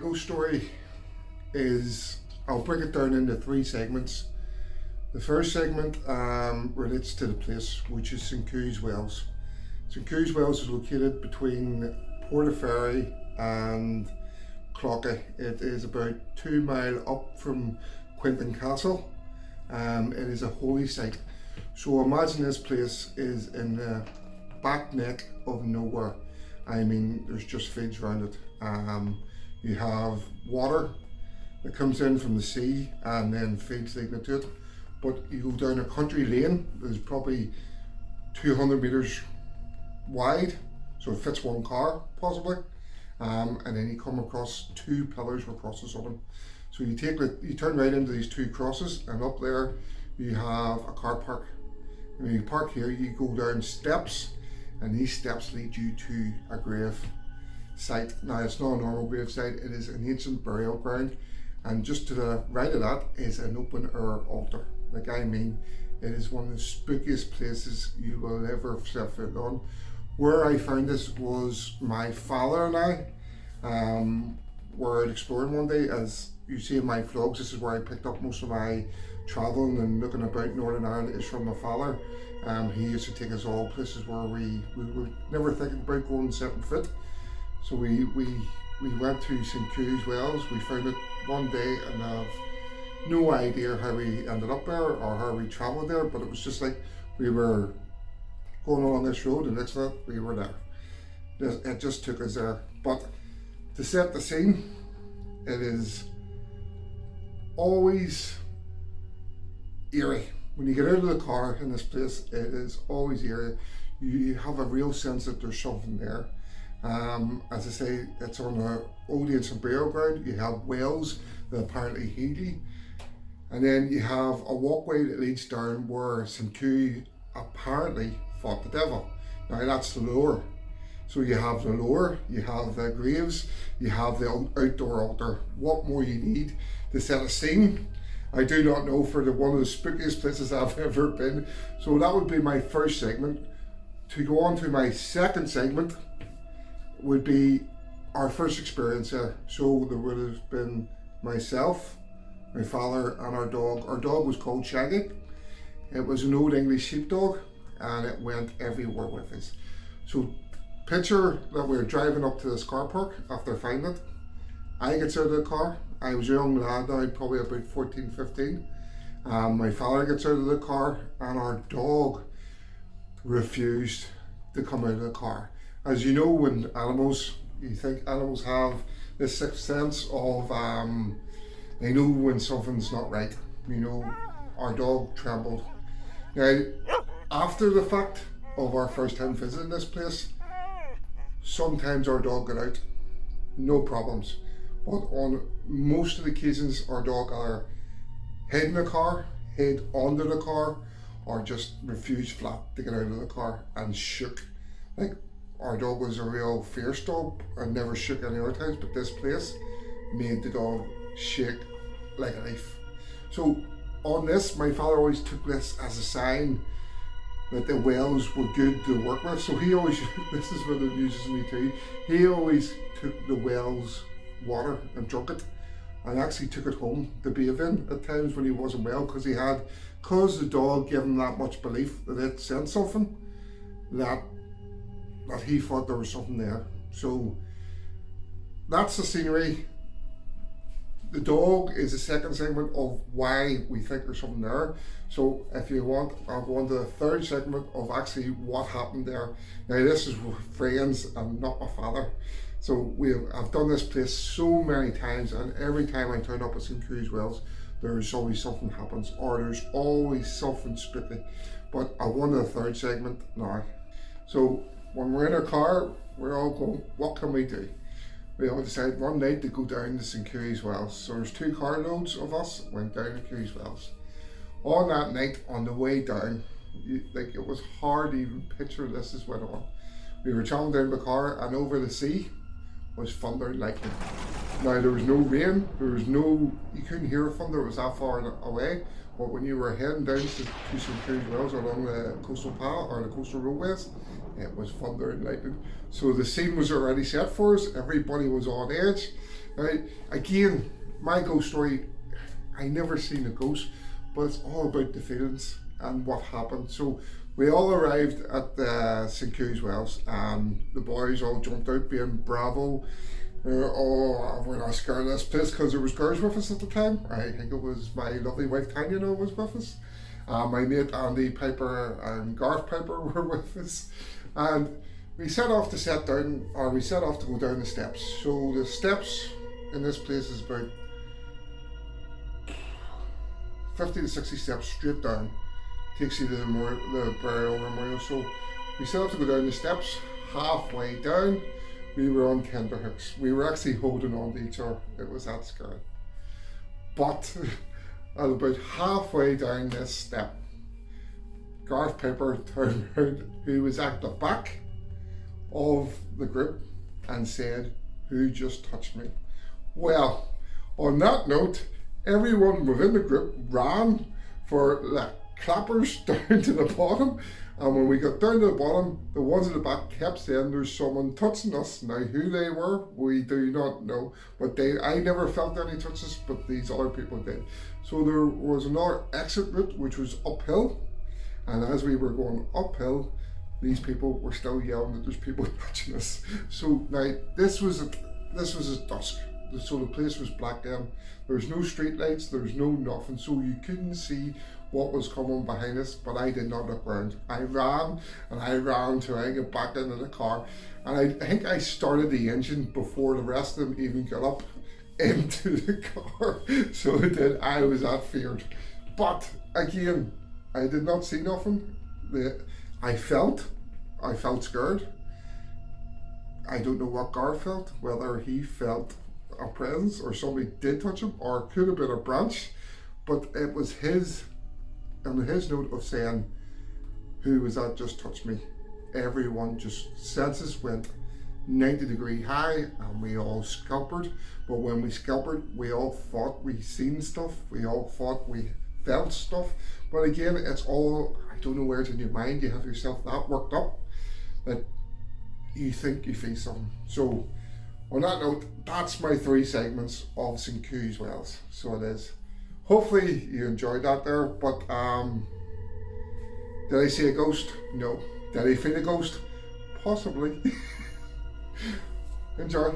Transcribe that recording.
ghost story is, I'll break it down into three segments. The first segment relates to the place, which is St. Cooey's Wells. St. Cooey's Wells is located between Portaferry and Clockey. It is about 2 miles up from Quinton Castle. It is a holy site. So imagine this place is in the back neck of nowhere. I mean, there's just fields around it. You have water that comes in from the sea and then fields leading into it. But you go down a country lane that's probably 200 metres wide, so it fits one car possibly. And then you come across 2 pillars with crosses on them. So you turn right into these 2 crosses, and up there you have a car park. And when you park here, you go down steps, and these steps lead you to a grave site. Now, it's not a normal grave site, it is an ancient burial ground, and just to the right of that is an open air altar. Like, I mean, it is one of the spookiest places you will ever set foot on. Where I found this was my father and I were exploring one day. As you see in my vlogs, this is where I picked up most of my traveling and looking about Northern Ireland is from my father. He used to take us all places where we were never thinking about going and setting foot. So we went to St. Cooey's Wells. We found it one day, and I've no idea how we ended up there or how we travelled there, but it was just like we were going along this road, and next minute we were there. It just took us there. But to set the scene, it is always eerie. When you get out of the car in this place, it is always eerie. You have a real sense that there's something there. As I say, it's on the old ancient burial ground. You have wells that apparently heal you. And then you have a walkway that leads down where St. Cooey apparently fought the devil. Now that's the lower. So you have the lower, you have the graves, you have the outdoor altar. What more you need to set a scene? I do not know, for one of the spookiest places I've ever been. So that would be my first segment. To go on to my second segment would be our first experience there. So there would have been myself, my father, and our dog. Our dog was called Shaggy. It was an old English sheepdog, and it went everywhere with us. So picture that we're driving up to this car park after finding it. I get out of the car. I was a young lad now, probably about 14, 15. My father gets out of the car, and our dog refused to come out of the car. As you know, when animals, you think animals have this sixth sense of, they know when something's not right. You know, our dog trembled. Now, after the fact of our first time visiting this place, sometimes our dog got out, no problems. But on most of the occasions, our dog either hid in the car, hid under the car, or just refused flat to get out of the car and shook. Like, our dog was a real fierce dog and never shook any other times, but this place made the dog shake like a leaf. So on this, my father always took this as a sign that the wells were good to work with. So he always, this is what it amuses me too, he always took the wells water and drunk it, and actually took it home to bathe in at times when he wasn't well, because the dog gave him that much belief that it sent something, that he thought there was something there. So that's the scenery. The dog is the second segment of why we think there's something there. So if you want, I'll go on to the third segment of actually what happened there. Now, this is with friends and not my father. So I've done this place so many times, and every time I turn up at St. Cooey's Wells, there's always something happens, or there's always something spooky. But I want the third segment now. So when we're in our car, we're all going, what can we do? We all decided one night to go down to St. Cooey's Wells. So there's 2 carloads of us went down to Cooey's Wells. On that night, on the way down, it was hard to even picture this is went on. We were traveling down the car, and over the sea was thunder and lightning. Now, there was no rain, you couldn't hear thunder, it was that far away, but when you were heading down to St. Cooey's Wells along the coastal path or the coastal roadways, it was thunder and lightning. So the scene was already set for us, everybody was on edge. Right? Again, my ghost story, I never seen a ghost, but it's all about the feelings and what happened. So we all arrived at the St. Cooey's Wells, and the boys all jumped out being bravo. Oh, we're not scared of this place, because there was girls with us at the time. I think it was my lovely wife Tanya was with us. My mate Andy Piper and Garth Piper were with us. And we set off to go down the steps. So the steps in this place is about 50 to 60 steps straight down. Takes you to the burial memorial. So we set off to go down the steps. Halfway down, we were on tenterhooks. We were actually holding on to each other. It was that scary. But at about halfway down this step, Garth Piper turned around, who was at the back of the group, and said, "Who just touched me?" Well, on that note, everyone within the group ran for the clappers down to the bottom, and when we got down to the bottom, the ones at the back kept saying there's someone touching us. Now who they were, we do not know, but I never felt any touches, but these other people did. So there was another exit route which was uphill, and as we were going uphill, these people were still yelling that there's people touching us. So now this was at dusk. So the place was black then. There was no street lights, there was no nothing, so you couldn't see what was coming behind us, but I did not look around. I ran till I got back into the car, and I think I started the engine before the rest of them even got up into the car. So it did. I was that feared. But again, I did not see nothing. I felt scared. I don't know what Garth felt, whether he felt a presence or somebody did touch him, or it could have been a branch, but it was his note of saying, "Who was that just touched me?" Everyone just senses went 90-degree high, and we all scalpered. But when we scalpered, we all thought we seen stuff, we all thought we felt stuff. But again, it's all, I don't know where it's in your mind. You have yourself that worked up that you think you feel something. So on that note, that's my 3 segments of St. Cooey's Wells. So it is. Hopefully you enjoyed that there, but did I see a ghost? No. Did I feel a ghost? Possibly. Enjoy.